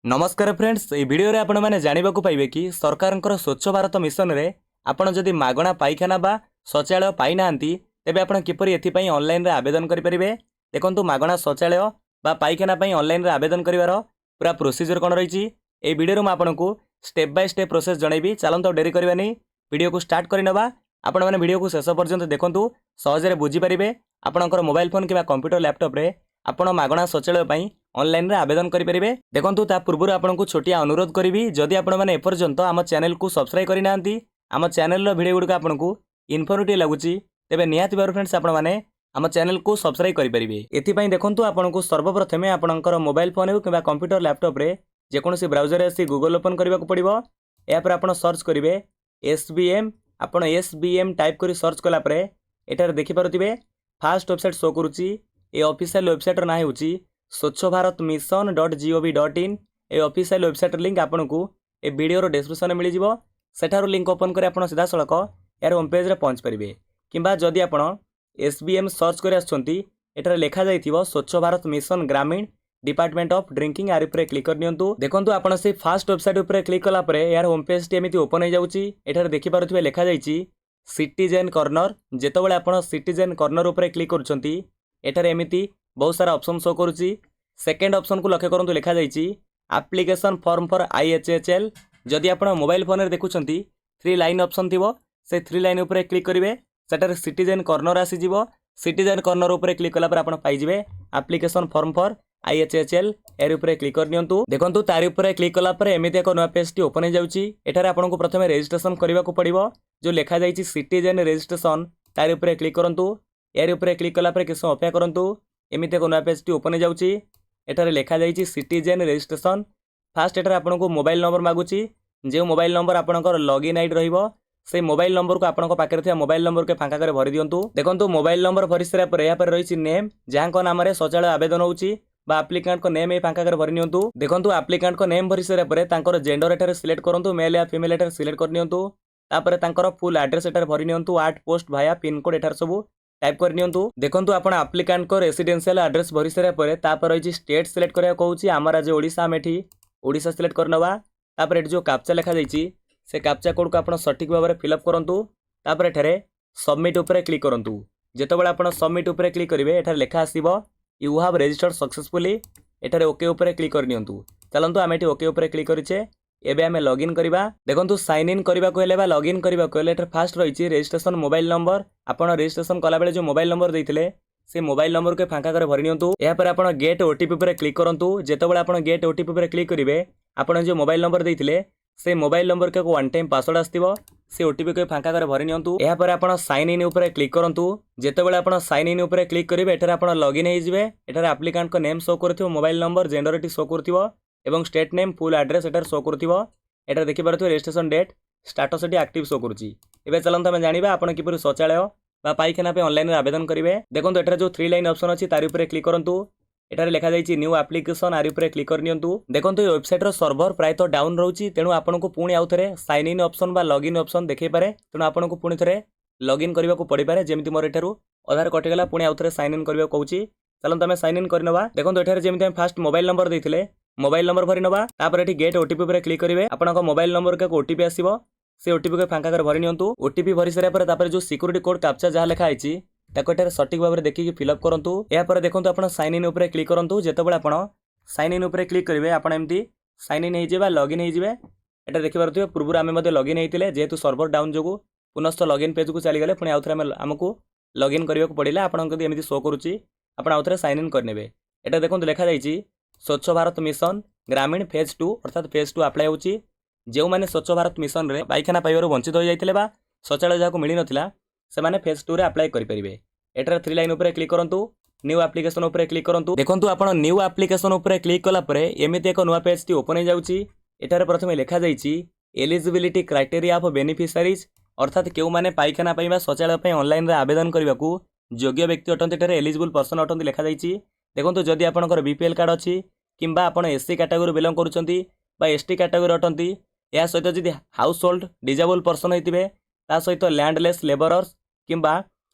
नमस्कार फ्रेंड्स ये वीडियो रे आपण माने जानिबा को पाइबे कि सरकारंकर स्वच्छ भारत मिशन रे आपण जदि मागणा पाइखाना बा शौचालय पाई नांती तेबे आपण किपरि एथि पई ऑनलाइन रे आवेदन करि परिबे। देखंतु मागणा शौचालय बा पाइखाना पई ऑनलाइन रे आवेदन करिवार पूरा प्रोसीजर कोन रहिछि ए वीडियो रे म आपनको स्टेप बाय स्टेप प्रोसेस जणैबी। चलंतो डेरी करबानी वीडियो को स्टार्ट करि नबा। आपण माने वीडियो को शेष पर्यंत देखंतु सहज रे बुझी परिबे। आपणकर मोबाइल फोन किबा कंप्यूटर लैपटॉप रे आपण मागणा शौचालय पई ऑनलाइन रे आवेदन करि परिबे। देखंतु ता पूर्व आपनको छोटिया अनुरोध करिवि जदि आपण माने एपर्यंत आम चैनल को सब्सक्राइब करि नांती आम चैनल रो वीडियो गुडका आपनको इन्फॉर्मेटिव लागुची तेबे निहाती बार फ्रेंड्स आपण माने आम चैनल को सब्सक्राइब करि परिबे। एथि पई देखंतु आपनको सर्वप्रथमे आपणकर मोबाइल फोन हो किबा कंप्यूटर लैपटॉप रे जेकोनोसी ब्राउजर आसी गूगल ओपन करबा को पड़िबो। या पर आपण सर्च करिवे एसबीएम आपण एसबीएम टाइप करी सर्च कला परे एटार देखि पारुतिबे फास्ट वेबसाइट शो करूची। ए ऑफिशियल वेबसाइट रो ना हेउची स्वच्छ भारत मिशन .gov.in। ए ऑफिशियल वेबसाइट लिंक आपनको ए वीडियो रो डिस्क्रिप्शन में मिल जिवो। सेठारो लिंक ओपन करे आपण सीधा सळक यार होम पेज रे पहुंच परिबे। किंबा जदि आपण एसबीएम सर्च करे आछंती एटार लेखा जाइथिवो स्वच्छ भारत मिशन ग्रामीण डिपार्टमेंट ऑफ ड्रिंकिंग आर ऊपर क्लिक करनियंतु। देखंतु आपण से फास्ट वेबसाइट ऊपर क्लिक कला परे यार होम पेज टी एमिति ओपन हो जाउची। एटार देखि पारुथिबे लेखा जाइची सिटीजन कॉर्नर। जेतबेले आपण सिटीजन कॉर्नर ऊपर क्लिक करछंती एटार एमिति बहुत सारा ऑप्शन शो करूची। सेकेंड ऑप्शन को लक्ष्य करंतु लेखा जाइची एप्लिकेशन फॉर्म फॉर आईएचएचएल। जदि आपण मोबाइल फोन रे देखुछंती 3 लाइन ऑप्शन थिवो से 3 लाइन ऊपर क्लिक करिवे सेटार सिटीजन कॉर्नर आसी जिवो। सिटीजन कॉर्नर ऊपर क्लिक कला पर आपण पाई जिवे एप्लिकेशन फॉर्म फॉर आईएचएचएल एर ऊपर क्लिक करनियंतु। देखंतु तारि ऊपर क्लिक कला पर एमिति एक नया पेज टी ओपन हो जाउची। एठारे आपनको प्रथमे रजिस्ट्रेशन करबा को पड़िबो जो लेखा जाइची सिटीजन रजिस्ट्रेशन तारि ऊपर क्लिक करंतु। एर ऊपर क्लिक कला पर किछ अपेक्षा करंतु एमिति एक नया पेज टी ओपन हो जाउची। एठारे लेखा जाइची सिटीजन रजिस्ट्रेशन। फास्ट एठारे आपनको मोबाइल नंबर मागुची जे मोबाइल नंबर आपनकर लॉगिन आईडी रहिबो से मोबाइल नंबर को आपनको पाकर थिया मोबाइल नंबर के फांका करे भरि दियंतु। देखंतु मोबाइल नंबर भरि सरा पर या पर रहिची नेम जहां को नाम रे शौचालय आवेदन होउची बा एप्लिकेंट को नेम ए फांका करे भरि नियंतु। देखंतु एप्लिकेंट को नेम भरि सरा पर तांकर जेंडर एठारे सिलेक्ट करंतु मेल या फीमेल एठारे सिलेक्ट करनियंतु। तापर तांकर फुल एड्रेस एठारे भरि नियंतु 8 पोस्ट भाया पिन कोड एठारे सब टाइप कर नियंतु। देखंतु आपण एप्लिकेंट को रेसिडेंशियल एड्रेस भरि सरा पर तापर रहिची स्टेट सिलेक्ट करया कहउची आम राज्य ओडिसा मेठी ओडिसा सिलेक्ट करनवा। तापर एठी जो कैप्चा लिखा जाइची से कैप्चा कोड को आपण सटीक भाबरे फिलअप करंतु। तापर एठारे सबमिट ऊपर क्लिक करंतु। जेतबेले आपण सबमिट ऊपर क्लिक करिवे एठारे लेखा आसीबो यू हैव रजिस्टर्ड सक्सेसफुली। एठारे ओके ऊपर क्लिक करनियंतु। चलंतु आमे एठी ओके ऊपर क्लिक करिचे एबे आमे लॉगिन करिबा। देखंतु साइन इन करिबा को हेले बा लॉगिन करिबा को हेले एठारे फास्ट रहिची रजिस्ट्रेशन मोबाइल नंबर। आपण रजिस्ट्रेशन कला बेले जो मोबाइल नंबर देइथिले से मोबाइल नंबर के फांका करे भरि नियंतु। या पर आपण गेट ओटीपी ऊपर क्लिक करंतु। जेतबेले आपण गेट ओटीपी ऊपर क्लिक करिवे आपण जो मोबाइल नंबर देइथिले से मोबाइल नंबर के वन टाइम पासवर्ड आस्तिबो से ओटीपी को फांका करे भरि नियंतु। या पर आपण साइन इन ऊपर क्लिक करंतु। जेतबेले आपण साइन इन ऊपर क्लिक करिवे एठारे आपण लॉगिन हे जिवे। एठारे एप्लिकेंट को नेम शो करथिबो मोबाइल नंबर जेंडर एटी शो करथिबो एवं स्टेट नेम फुल एड्रेस एठारे शो करथिबो। एठारे देखि पारथिबो रजिस्ट्रेशन डेट स्टेटस एटी एक्टिव शो करूची। एबे चलंतु हम जानिबा आपण किपरि शौचालय बा पाइखाना पे ऑनलाइन रे आवेदन करिवे। देखंतु एठारे जो 3 लाइन ऑप्शन अछि तारि ऊपर क्लिक करंतु। एठारे लेखा जाइछि न्यू एप्लिकेशन आरि ऊपर क्लिक करनियंतु। देखंतु ए वेबसाइट रो सर्वर प्राय तो डाउन रहउची तेनु आपनको पुणी आउथरे साइन इन ऑप्शन बा लॉगिन ऑप्शन देखै पारे तेनु आपनको पुणी थरे लॉगिन करबा को पड़ी पारे। जेमिति मोर एठारु आधार कटि गला पुणी आउथरे साइन इन करबा कहउची। चलंतु हम साइन इन करनवा। देखंतु एठारे जेमिति हम फास्ट मोबाइल नंबर देइथिले मोबाइल नंबर भरि नवा। तापर एठी गेट ओटीपी ऊपर क्लिक करिवे आपनको मोबाइल नंबर के ओटीपी आसीबो से ओटीपी को फांका कर भरि नियंतु। ओटीपी भरि सरा पर तापर जो सिक्योरिटी कोड कैप्चा जहा लेखा आइची ताको एठारे सटीक भाबरे देखि फिलअप करंतु। या पर देखंतु आपण साइन इन ऊपर क्लिक करंतु। जेतबेले आपण साइन इन ऊपर क्लिक करिवे आपण एम्ति साइन इन हे जेबा लॉगिन हे जिवे। एटा देखि पारथिबे पूर्व आमे मध्ये लॉगिन हेतिले जेहेतु सर्वर डाउन जोगु पुनश्च लॉगिन पेज को चली गले पुनी आउथरे हमकु लॉगिन करिया को पडिला। आपण कदी एमिति शो करूची आपण आउथरे साइन इन करनेबे। एटा देखंतु लेखा जाइची स्वच्छ भारत मिशन ग्रामीण फेज 2 अर्थात फेज 2 अप्लाई होची। जे माने स्वच्छ भारत मिशन रे पाइखाना पाइबार वंचित हो जाइतिले बा शौचालय जाको मिली नथिला से माने फेज 2 रे अप्लाई करि परिबे। एटारे 3 लाइन ऊपर क्लिक करंतु। न्यू एप्लिकेशन ऊपर क्लिक करंतु। देखंतु आपण न्यू एप्लिकेशन ऊपर क्लिक कला परे एमिति एक नया पेज टी ओपन हो जाउची। एटारे प्रथमे लेखा जाइची एलिजिबिलिटी क्राइटेरिया ऑफ बेनिफिशियरीज अर्थात केउ माने पाइखाना पाइबा शौचालय पे ऑनलाइन रे आवेदन करबाकू योग्य व्यक्ति अटंती एटारे एलिजिबल पर्सन अटंती लेखा जाइची। देखंतु जदि आपनकर बीपीएल कार्ड अछि किंबा आपण एससी कैटेगरी बिलोंग करूचंती बा एसटी कैटेगरी अटंती या सहित जदि हाउस होल्ड डिजेबल पर्सन होइतिबे ता सहित लैंडलेस लेबरर्स किंबा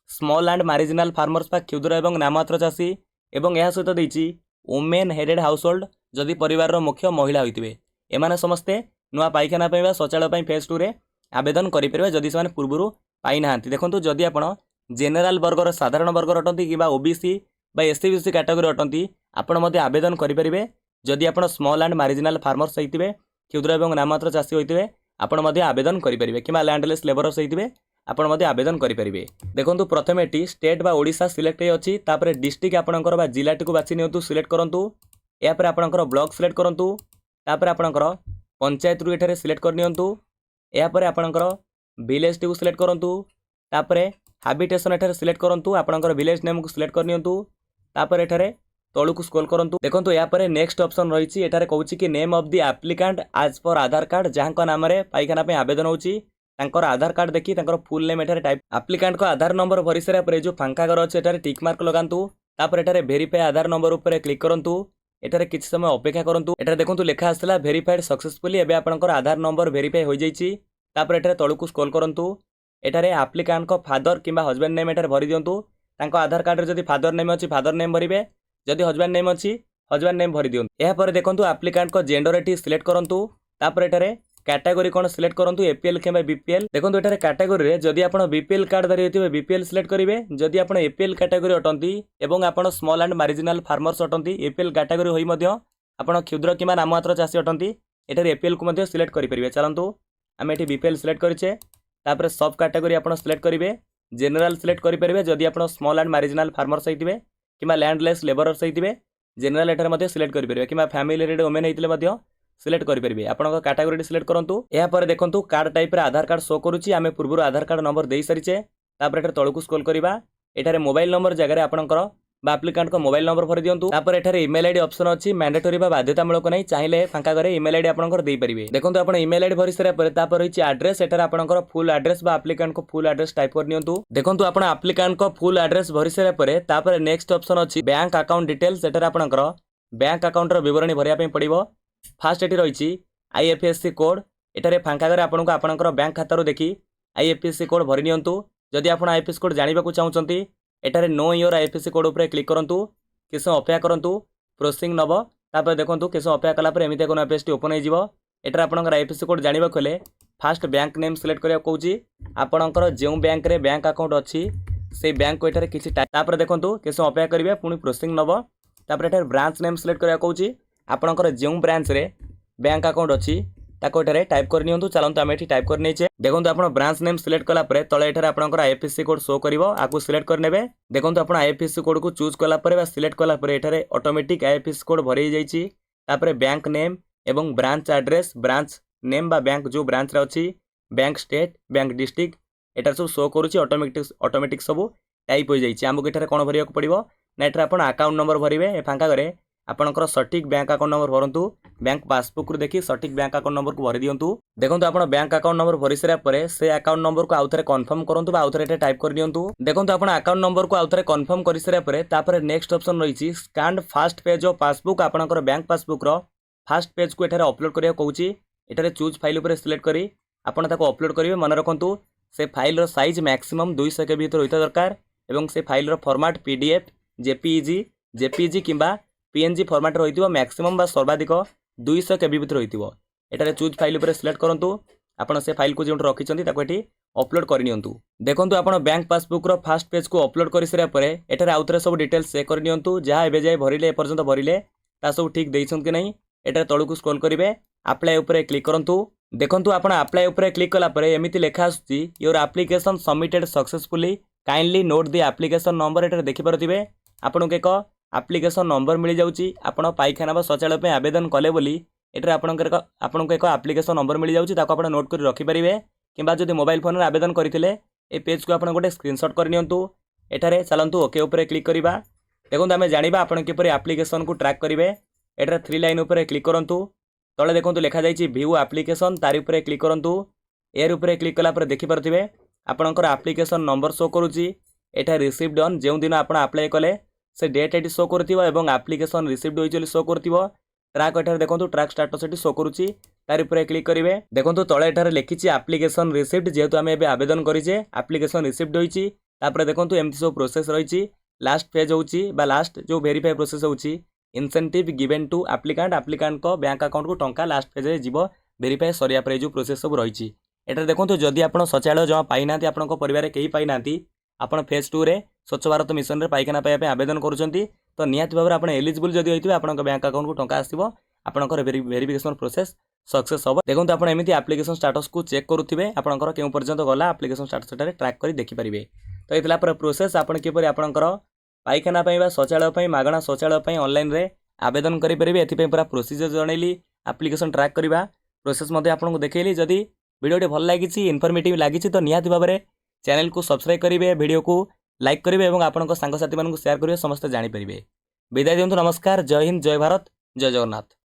स्मॉल एंड मार्जिनल फार्मर्स बा क्षुद्र एवं नाममात्र चाषी एवं यह सहित देइची वुमेन हेडेड हाउस होल्ड जदि परिवार मुख्य महिला होइतिबे एमाने समस्ते नुआ पाइखाना पाइबा शौचालय पाई फेज 2 रे आवेदन करिपरिबे जदि से पूर्वरु पाई नाहांती। देखंतु जदि आपण जेनेराल वर्गर साधारण वर्गर अटंती कि ओबीसी बा एससी बीसी कैटेगरी अटंती आपण मध्ये आवेदन करिपरिबे। जदि आपण स्मॉल एंड मार्जिनल फार्मर्स होइतिबे क्षुद्र एवं नाममात्र चाषी होइतिबे आपण मध्ये आवेदन करिपरिबे किबा लैंडलेस लेबरर्स होइतिबे आपण मध्ये आवेदन करिपरिबे। देखंतु प्रथमे टी स्टेट बा ओडिशा सिलेक्ट हे अछि तापरे डिस्ट्रिक्ट आपणकर बा जिला टी को बाछि नियंतु सिलेक्ट करंतु या पर आपणकर ब्लॉक सिलेक्ट करंतु तापर आपणकर पंचायत रु एठारे सिलेक्ट कर नियंतु या पर आपणकर विलेज टी को सिलेक्ट करंतु तापर हैबिटेशन एठारे सिलेक्ट करंतु आपणकर विलेज नेम को सिलेक्ट कर नियंतु तापर एठारे तळु को स्क्रॉल करंतु। देखंतु या पर नेक्स्ट ऑप्शन रहिछि एठारे कहूछि कि name of the applicant as per Aadhaar card जहां नाम रे पाइखाना पे आवेदन होछि तांकर आधार कार्ड देखि तांकर फुल नेम एठारे टाइप एप्लिकेंट को आधार नंबर भरि सारा पर जो फांका घर अछि एठारे टिक मार्क लगांतु तापर एठारे वेरीफाई आधार नंबर ऊपर क्लिक करंतु एठारे किछ समय अपेक्षा करंतु। एठारे देखंतु लेखा आसला वेरीफाइड सक्सेसफुली एबे आपनकर आधार नंबर वेरीफाई होई जाईछि तापर एठारे तळु को स्क्रॉल करंतु एठारे एप्लिकेंट को फादर किबा हस्बैंड नेम एठारे भरि दियंतु तांको आधार कार्ड रे जदि फादर नेम अछि फादर नेम भरिबे जदि हस्बैंड नेम अछि हस्बैंड नेम भरि दियंतु। एहा पर देखंतु एप्लिकेंट को जेंडर एठी सिलेक्ट करंतु तापर एठारे कैटेगरी कोन सिलेक्ट करंतु एपीएल किबा बीपीएल। देखंतु एठारे कैटेगरी रे जदि आपण बीपीएल कार्ड धरि होतिबे बीपीएल सिलेक्ट करिवे जदि आपण एपीएल कैटेगरी अटंती एवं आपण स्मॉल एंड मार्जिनल फार्मर्स अटंती एपीएल कैटेगरी होई मध्य आपण क्षुद्र किबा नाममात्र चाषी अटंती एठारे एपीएल को मध्य सिलेक्ट करि परिबे। चलंतु आमे एठी बीपीएल सिलेक्ट करिचे तापर सब कैटेगरी आपण सिलेक्ट करिवे जनरल सिलेक्ट करि परिबे जदि आपण स्मॉल एंड मार्जिनल फार्मर्स होइतिबे किबा लैंडलेस लेबरर्स होइतिबे जनरल एठारे मध्य सिलेक्ट करि परिबे किबा फैमिली रेड वुमेन होइतिले मध्य सिलेक्ट करि परिबे। आपनका कैटेगरी सिलेक्ट करंतु एहा पर देखंतु कार्ड टाइप रे आधार कार्ड शो करूची आमे पूर्वरु आधार कार्ड नंबर देई सरिचे तापर एठारे तळकु स्क्रॉल करिबा एठारे मोबाइल नंबर जगह रे आपनकर बा एप्लिकेंट को मोबाइल नंबर भरि दियंतु तापर एठारे ईमेल आईडी ऑप्शन अछि मैंडेटरी बा बाध्यतामूलक नै चाहिले फांका घरे ईमेल आईडी आपनकर देई परिबे। देखंतु आपण ईमेल आईडी भरि सरा पर तापर होइछि एड्रेस एठारे आपनकर फुल एड्रेस बा एप्लिकेंट को फुल एड्रेस टाइप कर नियंतु। देखंतु आपण एप्लिकेंट को फुल एड्रेस भरि सरा पर तापर नेक्स्ट ऑप्शन अछि बैंक अकाउंट डिटेल्स एठारे आपनकर बैंक अकाउंट रो विवरणी भरिया पे पड़िबो। फास्ट एठी रहिछि आईएफएससी कोड एठारे फांका घरे आपनको आपनकर बैंक खाता रो देखि आईएफएससी कोड भरि नियंतु। जदि आपण आईएफएससी कोड जानिबा को चाहुचंती एठारे नो योर आईएफएससी कोड ऊपर क्लिक करंतु किस अपेक्षा करंतु प्रोसेसिंग नबो तापर देखंतु किस अपेक्षा कला पर एमिते कोन पेज ओपन हो जिवो। एठारे आपनकर आईएफएससी कोड जानिबा खोले फास्ट बैंक नेम सिलेक्ट करिया कहूची आपनकर जेउ बैंक रे बैंक अकाउंट अछि से बैंक को एठारे किछि तापर देखंतु किस अपेक्षा करिवे पुनी प्रोसेसिंग नबो तापर एठारे ब्रांच नेम सिलेक्ट करिया कहूची आपनकर जेउ ब्रांच रे बैंक अकाउंट अछि ताको एठारे टाइप कर नियंतु। चलंतु आमे एठी टाइप कर नेचे देखंतु आपण ब्रांच नेम सिलेक्ट कला परे तळे एठारे आपनकर आईएफएससी कोड शो करिवो आकु सिलेक्ट कर नेबे। देखंतु आपण आईएफएससी कोड को चूज कला परे बा सिलेक्ट कला परे एठारे ऑटोमेटिक आईएफएससी कोड भरि जाईछि तापरे बैंक नेम एवं ब्रांच एड्रेस ब्रांच नेम बा बैंक जो ब्रांच रे अछि बैंक स्टेट बैंक डिस्ट्रिक्ट एठार सब शो करूछि ऑटोमेटिक सब टाइप हो जाईछि। हमको एठारे कोन भरिया को पड़िबो ना एठारे आपण अकाउंट नंबर भरिबे ए फांका करे आपनकर सटीक बैंक अकाउंट नंबर भरंतु बैंक पासबुक रु देखि सटीक बैंक अकाउंट नंबर को भरि दियंतु। देखंतु आपण बैंक अकाउंट नंबर भरि सरा परे से अकाउंट नंबर को आउथरे कंफर्म करंतु बा आउथरे एटा टाइप कर दियंतु। देखंतु आपण अकाउंट नंबर को आउथरे कंफर्म करि सरा परे तापर नेक्स्ट ऑप्शन रहिछि scanned first page of passbook आपनकर बैंक पासबुक रो फर्स्ट पेज को एठारे अपलोड करिया कहूछि एठारे चूज फाइल ऊपर सिलेक्ट करी आपण ताको अपलोड करिवे। मन रखंतु से फाइल रो साइज मैक्सिमम 200 के भीतर होइता दरकार एवं से फाइल रो फॉर्मेट पीडीएफ जेपीईजी किंबा पीएनजी फॉर्मेट रहितिबो मैक्सिमम बा सर्वाधिक 200 केबी भीतर होइतिबो। एटारे चूज फाइल ऊपर सिलेक्ट करंतु आपण से फाइल को जेउट रखिचंती ताको एठी अपलोड करि नियंतु। देखंतु आपण बैंक पासबुक रो फर्स्ट पेज को अपलोड करि सरा परे एटारे आउथरे सब डिटेल्स चेक करि नियंतु जहा एबे जाय भरिले ए पर्यंत भरिले ता सब ठीक देइछन कि नै। एटारे तळु को स्क्रॉल करिवे अप्लाई ऊपर क्लिक करंतु। देखंतु आपण अप्लाई ऊपर क्लिक कला परे एमिति लेखा आसुची your application submitted successfully kindly note the application number एटारे देखि परथिबे आपनको एक एप्लिकेशन नंबर मिल जाउची आपण पाइखाना बा शौचालय पे आवेदन कले बोली एटारे आपनको एक एप्लिकेशन नंबर मिल जाउची ताको आपण नोट करि रखि परिबे किबा जदि मोबाइल फोन रे आवेदन करथिले ए पेज को आपण गोटे स्क्रीनशॉट कर नियंतु। एटारे चलंतु ओके ऊपर क्लिक करिबा। देखंतु आमे जानिबा आपण किपरि एप्लिकेशन को ट्रैक करिवे। एटारे 3 लाइन ऊपर क्लिक करंतु तळे देखंतु लेखा जाईची व्यू एप्लिकेशन तारि ऊपर क्लिक करंतु। एर ऊपर क्लिक कला पर देखि परथिबे आपणकर एप्लिकेशन नंबर शो करूची एटा रिसीव्ड ऑन जेउ दिन आपण अप्लाई कले से डेट एटी शो करथिबो एवं एप्लिकेशन रिसीव्ड होई चली शो करथिबो। ट्रैक एठार देखंतु ट्रैक स्टेटस एटी शो करूची तारि ऊपर क्लिक करिवे। देखंतु तळे एठार लिखिची एप्लिकेशन रिसीव्ड जेतु आमे एबे आवेदन करिजे एप्लिकेशन रिसीव्ड होईची तापर देखंतु एमती सब प्रोसेस रहिची लास्ट पेज होउची बा लास्ट जो वेरीफाई प्रोसेस होउची इनसेंटिव गिवेन टू आप्लिकांट को बैंक अकाउंट को टंका लास्ट फेज रे जीव वेरीफाई सरिया पर जो प्रोसेस सब रही एटा देखो जदि आप शौचालय जमा पाई ना आपण परिवार कहीं पाई ना आपण फेज 2 रे स्वच्छ भारत मिशन रे पाइखाना पाइबा आवेदन करूछंती तो निहाती भाव आपण एलिजिबल जदि होइतिबे आपण बैंक अकाउंट को टंका आसीबो आपणकर वेरिफिकेशन प्रोसेस सक्सेस हम देखो आप एमती आप्लिकेशन स्टाटस को चेक करुवे आपंकर क्यों पर्यंत गला आप्लिकेशन स्टाटस सेटारे ट्रैक कर देखिपारे। तो ये प्रोसेस आपण किपरि आपणकर पाइखाना शौचालय मागणा शौचालय ऑनलाइन रे आवेदन करेंगे एपाई पूरा प्रोसीजर जनइली आप्लिकेशन ट्रैक करवा प्रोसेस आपको देखली जदि वीडियो भल लगी इनफॉर्मेटिव लगी तो निहाती भाव में चैनल को सब्सक्राइब करेंगे वीडियो को लाइक करेंगे और आपंक सांगसाथी मानक शेयर करेंगे समस्त जानीपर विदाय दिंतु नमस्कार जय हिंद जय भारत जय जगन्नाथ।